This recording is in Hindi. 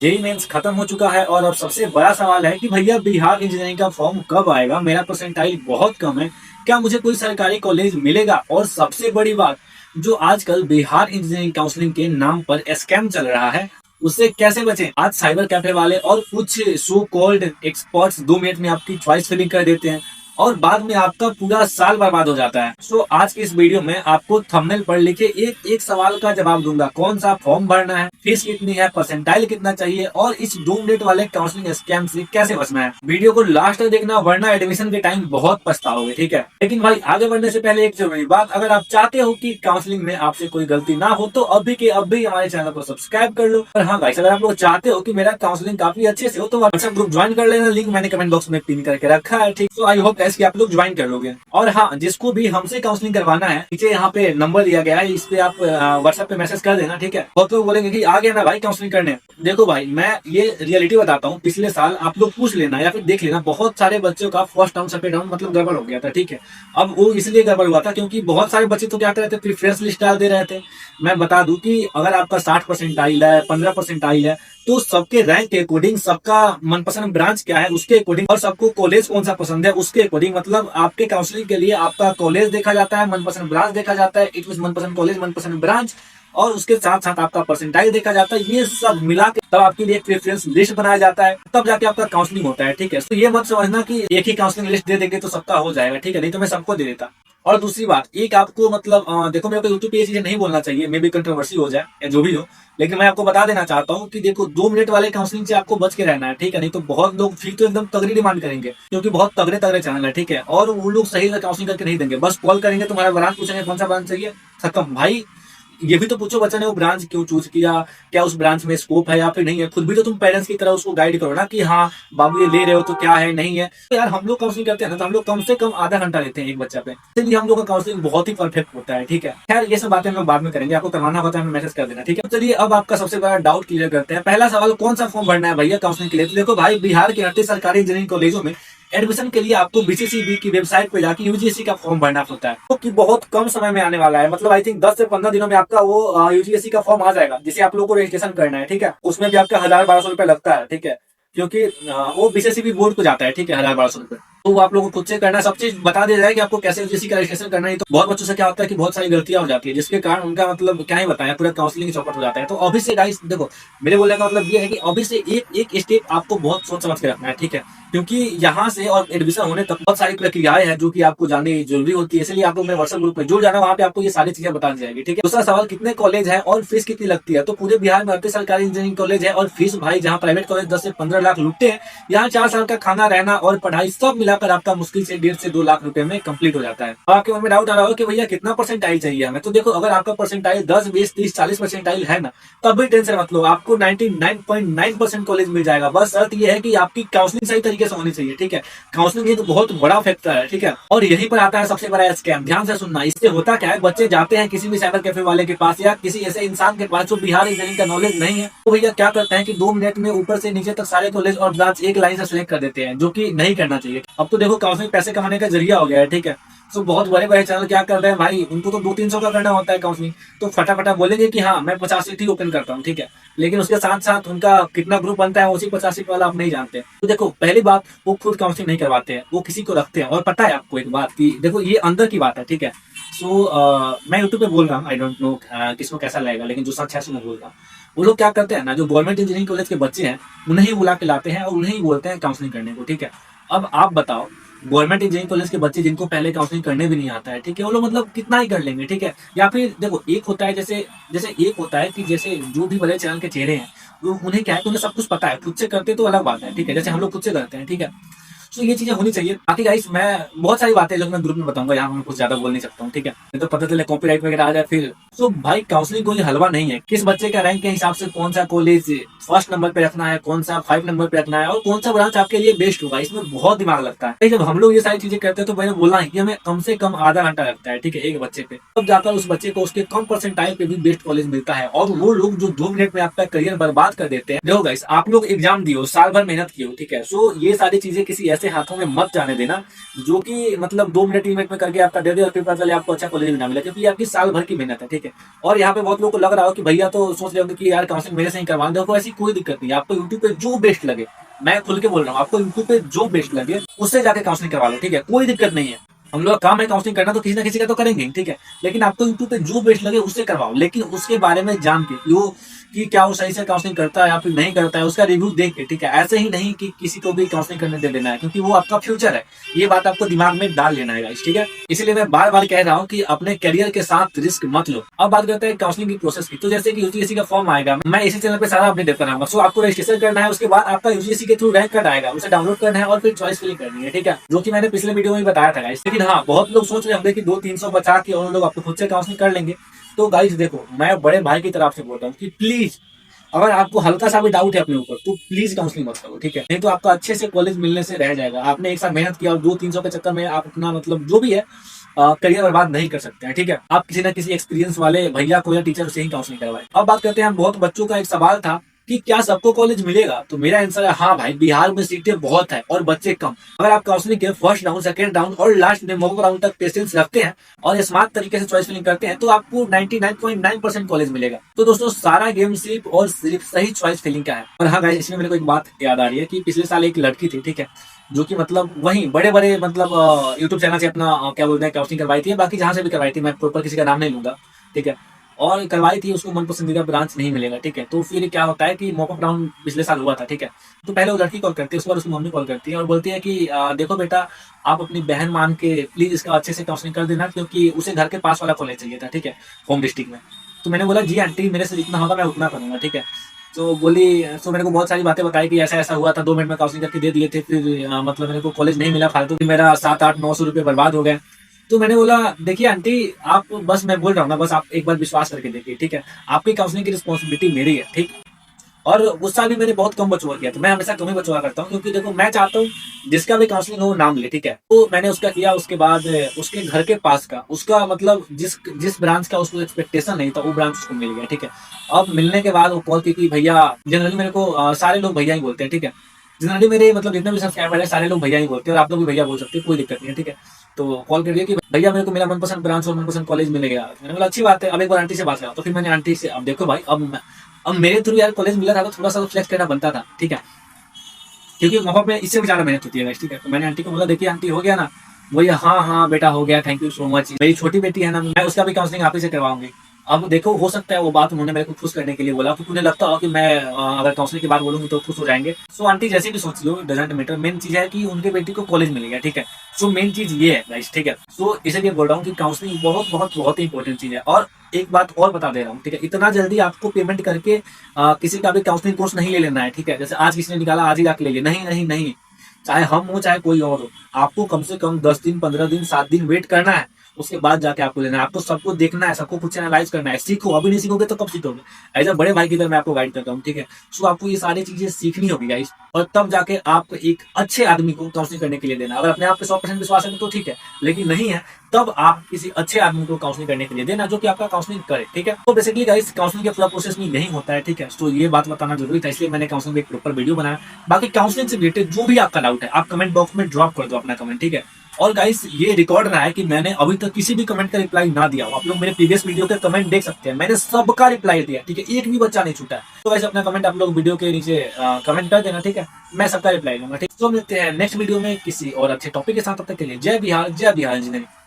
जेईई मेंस खत्म हो चुका है और अब सबसे बड़ा सवाल है कि भैया बिहार इंजीनियरिंग का फॉर्म कब आएगा। मेरा परसेंटाइल बहुत कम है, क्या मुझे कोई सरकारी कॉलेज मिलेगा? और सबसे बड़ी बात, जो आजकल बिहार इंजीनियरिंग काउंसलिंग के नाम पर स्कैम चल रहा है, उससे कैसे बचें? आज साइबर कैफे वाले और कुछ सो कॉल्ड एक्सपर्ट्स 2 मिनट में आपकी चॉइस फिलिंग कर देते हैं और बाद में आपका पूरा साल बर्बाद हो जाता है। सो आज की इस वीडियो में आपको थंबनेल पर लिखे एक एक सवाल का जवाब दूंगा। कौन सा फॉर्म भरना है, फीस कितनी है, परसेंटाइल कितना चाहिए और इस 2 मिनट वाले काउंसलिंग स्कैम से कैसे बचना है। वीडियो को लास्ट तक देखना, वरना एडमिशन के टाइम बहुत पछताओगे, ठीक है। लेकिन भाई आगे बढ़ने से पहले एक जरूरी बात, अगर आप चाहते हो कि काउंसलिंग में आपसे कोई गलती ना हो तो अभी के अभी हमारे चैनल को सब्सक्राइब कर लो। और हाँ गाइस, अगर आप लोग चाहते हो कि मेरा काउंसलिंग काफी अच्छे से हो तो व्हाट्सएप ग्रुप ज्वाइन कर लेना, लिंक मैंने कमेंट बॉक्स में पिन करके रखा है, ठीक। तो आई होप गाइस कि आप लोग ज्वाइन कर लोगे। और हाँ, जिसको भी हमसे काउंसलिंग करवाना है, नीचे यहाँ पे नंबर दिया गया है, इस पे आप व्हाट्सएप पे मैसेज कर देना, ठीक है। बहुत लोग बोलेंगे कि आ गया ना भाई काउंसलिंग करने। देखो भाई, मैं ये रियलिटी बताता हूँ। पिछले साल आप लोग पूछ लेना या फिर देख लेना, बहुत सारे बच्चों का फर्स्ट टाउन सेकंड टाउन मतलब गड़बड़ हो गया था, ठीक है। अब वो इसलिए गड़बड़ हुआ था क्योंकि बहुत सारे बच्चे तो क्या कर रहे थे, प्रेफरेंस लिस्ट डाल दे रहे थे। मैं बता दूं कि अगर आपका 60% है, 15% है, तो सबके रैंक के अकॉर्डिंग, सबका मनपसंद ब्रांच क्या है उसके अकॉर्डिंग, और सबको कॉलेज कौन सा पसंद है उसके अकॉर्डिंग, मतलब आपके काउंसलिंग के लिए आपका कॉलेज देखा जाता है, मनपसंद ब्रांच देखा जाता है, इट मीन मनपसंद कॉलेज, मनपसंद ब्रांच, और उसके साथ साथ आपका परसेंटाइल देखा जाता है। ये सब मिला के तब आपके लिए एक प्रेफरेंस लिस्ट बनाया जाता है, तब जाके आपका काउंसलिंग होता है, ठीक है। तो ये मत समझना कि एक ही काउंसलिंग लिस्ट दे देंगे तो सबका हो जाएगा, ठीक है, नहीं तो मैं सबको दे देता। और दूसरी बात, एक आपको मतलब देखो, मेरे को यूट्यूब पे ये चीजें नहीं बोलना चाहिए, मे भी कंट्रोवर्सी हो जाए या जो भी हो, लेकिन मैं आपको बता देना चाहता हूँ कि देखो, 2 मिनट वाले काउंसलिंग से आपको बच के रहना है, ठीक है। नहीं तो बहुत लोग फिर तो एकदम तगड़ी डिमांड करेंगे, क्योंकि बहुत तगड़े तगड़े चैनल है, ठीक है, और वो लोग सही से काउंसलिंग करके नहीं देंगे। बस कॉल करेंगे, तुम्हारा ब्रांच पूछेंगे कौन सा ब्रांच चाहिए, खत्म भाई। ये भी तो पूछो बच्चा ने वो ब्रांच क्यों चूज किया, क्या उस ब्रांच में स्कोप है या फिर नहीं है। खुद भी तो तुम पेरेंट्स की तरह उसको गाइड करो ना कि हाँ बाबू ये ले रहे हो तो क्या है नहीं है। तो यार हम लोग काउंसलिंग करते हैं ना, तो हम लोग कम से कम आधा घंटा लेते हैं एक बच्चा पे, इसलिए हम लोग का काउंसलिंग बहुत ही परफेक्ट होता है, ठीक है। खैर ये सब बातें हम लोग बाद में करेंगे, आपको करवाना होता है हमें मैसेज कर देना, ठीक है। चलिए अब आपका सबसे बड़ा डाउट क्लियर करते हैं। पहला सवाल, कौन सा फॉर्म भरना है भैया काउंसलिंग के लिए? तो देखो भाई, बिहार के 38 सरकारी इंजीनियरिंग कॉलेजों में एडमिशन के लिए आपको बीसीसीबी की वेबसाइट पे जाकर यूजीसी का फॉर्म भरना होता है, जो कि बहुत कम समय में आने वाला है। मतलब आई थिंक 10 से 15 दिनों में आपका वो यूजीसी का फॉर्म आ जाएगा, जिसे आप लोगों को रजिस्ट्रेशन करना है, ठीक है। उसमें भी आपका 1000-1200 रुपए लगता है, ठीक है, क्योंकि वो बीसीसीबी बोर्ड को जाता है, ठीक है, 1000-1200 रुपए। तो वो आप लोगों को खुद से करना है, सब चीज बता दिया जाए कि आपको कैसे यूजीसी का रजिस्ट्रेशन करना है। तो बहुत बच्चों से क्या होता है कि बहुत सारी गलतियां हो जाती है, जिसके कारण उनका मतलब क्या ही बताया, पूरा काउंसलिंग चौपट हो जाता है। तो अभी से गाइस देखो, मेरे बोलने का मतलब ये है कि अभी से एक एक स्टेप आपको बहुत सोच समझ के रखना है, ठीक है, क्योंकि यहाँ से और एडमिशन होने तक बहुत सारी प्रक्रियाएं हैं जो कि आपको जाननी जरूरी होती है। इसलिए आप लोग मेरे व्हाट्सएप ग्रुप में जुड़ जाना, वहाँ पे आपको ये सारी चीजें बता दी जाएगी, ठीक है। दूसरा सवाल, कितने कॉलेज है और फीस कितनी लगती है? तो पूरे बिहार में 38 सरकारी इंजीनियरिंग कॉलेज है और फीस भाई, जहाँ प्राइवेट कॉलेज 10 से 15 लाख लुटते हैं, यहाँ 4 साल का खाना रहना और पढ़ाई सब मिलाकर आपका मुश्किल से 1.5 से 2 लाख रुपए में कंप्लीट हो जाता है। अब आपके मन में डाउट आ रहा हो कि भैया कितना परसेंटाइल चाहिए हमें? तो देखो, अगर आपका परसेंटाइल 10, 20, 30, 40 परसेंटाइल है ना, तब भी टेंशन मत लो, आपको 99.9% कॉलेज मिल जाएगा। बस शर्त यह है कि आपकी काउंसलिंग सही तरीके से होनी चाहिए, ठीक है। काउंसलिंग एक बहुत बड़ा फैक्टर है, ठीक है। और यहीं पर आता है सबसे बड़ा स्कैम, ध्यान से सुनना। इससे होता क्या है, बच्चे जाते हैं किसी भी साइबर कैफे वाले के पास या किसी ऐसे इंसान के पास जो बिहार इंजीनियरिंग का नॉलेज नहीं है, तो भैया क्या करते हैं कि 2 मिनट में ऊपर से नीचे तक सारे कॉलेज और ब्रांच एक लाइन से सिलेक्ट कर देते हैं, जो कि नहीं करना चाहिए। अब तो देखो, काउंसलिंग पैसे कमाने का जरिया हो गया है, ठीक है। तो बहुत बड़े बड़े चैनल क्या कर रहे हैं भाई, उनको तो 200-300 का करना होता है काउंसलिंग, तो फटाफटा बोलेंगे कि हाँ मैं 50 सीट ही ओपन करता हूँ, ठीक है। लेकिन उसके साथ साथ उनका कितना ग्रुप बनता है उसी 50 सीट वाला आप नहीं जानते। तो देखो, पहली बात, वो खुद काउंसलिंग नहीं करवाते हैं, वो किसी को रखते हैं। और पता है आपको एक बात की, देखो ये अंदर की बात है, ठीक है। मैं यूट्यूब पे बोल रहा हूँ, आई डोंट नो किसको कैसा लगेगा, लेकिन जो सच है सो मैं बोल रहा हूँ। वो लोग क्या करते हैं ना, जो गवर्नमेंट इंजीनियरिंग कॉलेज के बच्चे हैं उन्हें ही बुला के लाते हैं और उन्हें ही बोलते हैं काउंसलिंग करने को, ठीक है। अब आप बताओ, गवर्नमेंट इंजीनियरिंग कॉलेज के बच्चे जिनको पहले काउंसलिंग करने भी नहीं आता है, ठीक है, वो लोग मतलब कितना ही कर लेंगे, ठीक है। या फिर देखो, एक होता है जैसे जैसे एक होता है कि जैसे जो भी बड़े चैनल के चेहरे हैं, वो उन्हें क्या है कि उन्हें सब कुछ पता है, खुद से करते तो अलग बात है, ठीक है, जैसे हम लोग खुद से करते हैं, ठीक है। तो ये चीजें होनी चाहिए। बाकी गाइस, मैं बहुत सारी बातें जो मैं ग्रुप में बताऊंगा, यहाँ मैं कुछ ज्यादा बोल नहीं सकता हूँ, ठीक है, नहीं तो पता चले कॉपीराइट वगैरह आ जाए फिर। तो भाई, काउंसलिंग कोई हलवा नहीं है। किस बच्चे का रैंक के हिसाब से कौन सा कॉलेज फर्स्ट नंबर पे रखना है, कौन सा 5 नंबर पे रखना है और कौन सा ब्रांच आपके लिए बेस्ट होगा, इसमें बहुत दिमाग लगता है। जब हम लोग ये सारी चीजें करते हैं तो मैंने बोला है कि हमें कम से कम आधा घंटा लगता है, ठीक है, एक बच्चे पे। तब जाकर उस बच्चे को उसके कम परसेंटाइल पे भी बेस्ट कॉलेज मिलता है। और वो लोग जो 2 मिनट में आपका करियर बर्बाद कर देते हैं। देखो गाइस, आप लोग एग्जाम दियो, साल भर मेहनत कियो, ठीक है। सो ये सारी चीजें किसी ऐसे हाथों में मत जाने देना जो कि मतलब 2 मिनट 3 मिनट में करके आपका दे दे और फिर पता चले आपको अच्छा कॉलेज भी ना मिले, क्योंकि ये आपकी साल भर की मेहनत है, ठीक है। और यहाँ पे बहुत लोगों को लग रहा हो कि भैया तो सोच रहे होंगे कि यार काउंसलिंग मेरे से ही करवा दो, ऐसी कोई दिक्कत नहीं है। आपको यूट्यूब पे जो बेस्ट लगे, मैं खुल के बोल रहा हूँ, आपको यूट्यूब पे जो बेस्ट लगे उससे जाके काउंसलिंग करवा लो, ठीक है, कोई दिक्कत नहीं है। हम लोग का काम है काउंसलिंग करना, तो किसी ना किसी का तो करेंगे, ठीक है। लेकिन आपको यूट्यूब पे जो बेस्ट लगे उससे करवाओ, लेकिन उसके बारे में जान के वो कि क्या वो सही से काउंसलिंग करता है या फिर नहीं करता है, उसका रिव्यू देख के, ठीक है। ऐसे ही नहीं कि किसी को भी काउंसलिंग करने दे देना है, क्योंकि वो आपका फ्यूचर है। ये बात आपको दिमाग में डाल लेना है गाइस, ठीक है। इसलिए मैं बार बार कह रहा हूँ कि अपने करियर के साथ रिस्क मत लो। अब बात करते हैं काउंसलिंग की प्रोसेस की। तो जैसे कि यूजीसी का फॉर्म आएगा, मैं इसी चैनल पे सारा अपडेट देता रहूंगा। सो आपको रजिस्ट्रेशन करना है, उसके बाद आपका यूजीसी के थ्रू रैंक कार्ड आएगा, उसे डाउनलोड करना है और फिर चॉइस फिलिंग करनी है, ठीक है, जो कि मैंने पिछले वीडियो में बताया था गाइस। लेकिन हाँ, बहुत लोग सोच रहे होंगे कि 200-300 बचा के और लोग आपको खुद से काउंसलिंग कर लेंगे। तो गाइस देखो, मैं बड़े भाई की तरफ से बोल रहा हूँ कि प्लीज, अगर आपको हल्का सा भी डाउट है अपने ऊपर, तो प्लीज काउंसलिंग मत करो, ठीक है। नहीं तो आपका अच्छे से कॉलेज मिलने से रह जाएगा। आपने एक साथ मेहनत किया और 200-300 के चक्कर में आप अपना मतलब जो भी है करियर बर्बाद नहीं कर सकते हैं, ठीक है। आप किसी ना किसी एक्सपीरियंस वाले भैया को या टीचर से ही काउंसलिंग करवाएं। अब बात करते हैं, बहुत बच्चों का एक सवाल था कि क्या सबको कॉलेज मिलेगा। तो मेरा आंसर है हाँ भाई, बिहार में सीटें बहुत है और बच्चे कम। अगर आप काउंसलिंग के फर्स्ट राउंड, सेकंड राउंड और लास्ट में मॉक राउंड तक पेशेंस रखते हैं और स्मार्ट तरीके से चॉइस फिलिंग करते हैं, तो आपको 99.9% कॉलेज मिलेगा। तो दोस्तों, सारा गेम सिर्फ और सिर्फ सही चॉइस फिलिंग का है। और हाँ गाइस, इसमें मेरे को एक बात याद आ रही है कि पिछले साल एक लड़की थी, ठीक है, जो कि मतलब वही बड़े बड़े मतलब यूट्यूब चैनल से अपना क्या बोलते हैं काउंसलिंग करवाई थी, बाकी जहां से भी करवाई थी, मैं प्रॉपर किसी का नाम नहीं लूंगा, ठीक है। और करवाई थी, उसको मन पसंदीदा ब्रांच नहीं मिलेगा, ठीक है। तो फिर क्या होता है कि मॉकअप राउंड पिछले साल हुआ था, ठीक है। तो पहले वो लड़की कॉल करती है, उसके बाद उसकी मम्मी कॉल करती है और बोलती है कि देखो बेटा, आप अपनी बहन मान के प्लीज इसका अच्छे से काउंसलिंग कर देना, क्योंकि उसे घर के पास वाला कॉलेज चाहिए था, ठीक है, होम डिस्ट्रिक्ट में। तो मैंने बोला जी आंटी, मेरे से जितना होगा मैं उतना करूंगा, ठीक है। तो बोली, तो मेरे को बहुत सारी बातें बताई कि ऐसा ऐसा हुआ था, 2 मिनट में काउंसलिंग करके दे दिए थे, फिर मतलब मेरे को कॉलेज नहीं मिला, फालतू कि मेरा 700-800-900 रुपये बर्बाद हो गए। तो मैंने बोला देखिए आंटी, आप बस, मैं बोल रहा हूँ ना, बस आप एक बार विश्वास करके देखिए, ठीक है। आपकी काउंसलिंग की रिस्पॉन्सिबिलिटी मेरी है, ठीक। और गुस्सा भी मैंने बहुत कम बचवा किया, तो मैं हमेशा तुम्हें बचवा करता हूँ, क्योंकि देखो मैं चाहता हूँ जिसका भी काउंसलिंग हो वो नाम ले, ठीक है। तो मैंने उसका किया, उसके बाद उसके घर के पास का, उसका मतलब जिस जिस ब्रांच का उसको एक्सपेक्टेशन नहीं था, वो ब्रांच उसको मिल गया, ठीक है। अब मिलने के बाद वो कॉल की कि भैया, जनरली मेरे को सारे लोग भैया ही बोलते हैं, ठीक है। जनरली मेरे मतलब जितने भी सब्सक्राइबर है सारे लोग भैया ही बोलते हैं, और आप लोग भी भैया बोल सकते हैं, कोई दिक्कत नहीं है, ठीक है। तो कॉल कर दिया कि भैया मेरे को मेरा मनपसंद ब्रांच और मनपसंद कॉलेज मिल गया। मैंने बोला अच्छी बात है, अब एक बार आंटी से बात करा। तो फिर मैंने आंटी से, अब देखो भाई, अब मेरे थ्रू यार कॉलेज मिला था, तो थोड़ा सा फ्लेक्स करना बनता था, ठीक है, क्योंकि वहां पे इससे भी ज्यादा मेहनत होती है guys, ठीक है। तो मैंने आंटी को बोला देखिए आंटी, हो गया ना। वो ये हाँ हाँ बेटा हो गया, थैंक यू सो मच। मेरी छोटी बेटी है ना, मैं उसका भी काउंसलिंग आप ही से करवाऊंगी। अब देखो, हो सकता है वो बात उन्होंने मेरे को खुश करने के लिए बोला, क्योंकि उन्हें लगता हो कि मैं अगर काउंसलिंग की बात बोलूंगी तो खुश हो जाएंगे। सो आंटी जैसे भी सोच लो, डजेंट मैटर, मेन चीज है कि उनके बेटी को कॉलेज मिल गया, ठीक है। सो मेन चीज ये है गाइस, ठीक है। सो इसलिए बोल रहा हूँ कि काउंसलिंग बहुत बहुत बहुत ही इंपॉर्टेंट चीज है। और एक बात और बता दे रहा हूँ, ठीक है, इतना जल्दी आपको पेमेंट करके किसी का भी काउंसलिंग कोर्स नहीं ले लेना है, ठीक है। जैसे आज किसी ने निकाला, आज ही जाके ले लिया, नहीं नहीं नहीं। चाहे हम हो चाहे कोई और हो, आपको कम से कम 10 दिन, 15 दिन, 7 दिन वेट करना है, उसके बाद जाके आपको लेना है। आपको सबको देखना है, सबको कुछ एनालाइज करना है। सीखो, अभी नहीं सीखोगे तो कब सीखोगे। एज अ बड़े भाई की तरह मैं आपको गाइड करता हूँ, ठीक है। सो आपको ये सारी चीजें सीखनी होगी गाइस, और तब जाके आप एक अच्छे आदमी को काउंसलिंग करने के लिए देना। अगर अपने आप पे 100% विश्वास है तो ठीक है, लेकिन नहीं है तब आप किसी अच्छे आदमी को काउंसलिंग करने के लिए देना, जो कि आपका काउंसलिंग करे, ठीक है। तो बेसिकली गाइस, काउंसलिंग के पूरा प्रोसेस में नहीं होता है, ठीक है। तो ये बात बताना जरूरी था, इसलिए मैंने काउंसलिंग एक प्रॉपर वीडियो बनाया। बाकी काउंसलिंग से रिलेटेड जो भी आपका डाउट है, आप कमेंट बॉक्स में ड्रॉप कर दो अपना कमेंट, ठीक है। और गाइस, ये रिकॉर्ड रहा है कि मैंने अभी तक किसी भी कमेंट का रिप्लाई ना दिया हो। आप लोग मेरे प्रीवियस वीडियो के कमेंट देख सकते हैं, मैंने सबका रिप्लाई दिया, ठीक है, एक भी बच्चा नहीं छूटा है। तो गाइस, अपना कमेंट आप लोग वीडियो के नीचे कमेंट कर देना, ठीक है, मैं सबका रिप्लाई दूंगा, ठीक। तो मिलते हैं नेक्स्ट वीडियो में किसी और अच्छे टॉपिक के साथ, तब तक के लिए जय बिहार, जय बिहार इंजीनियरिंग।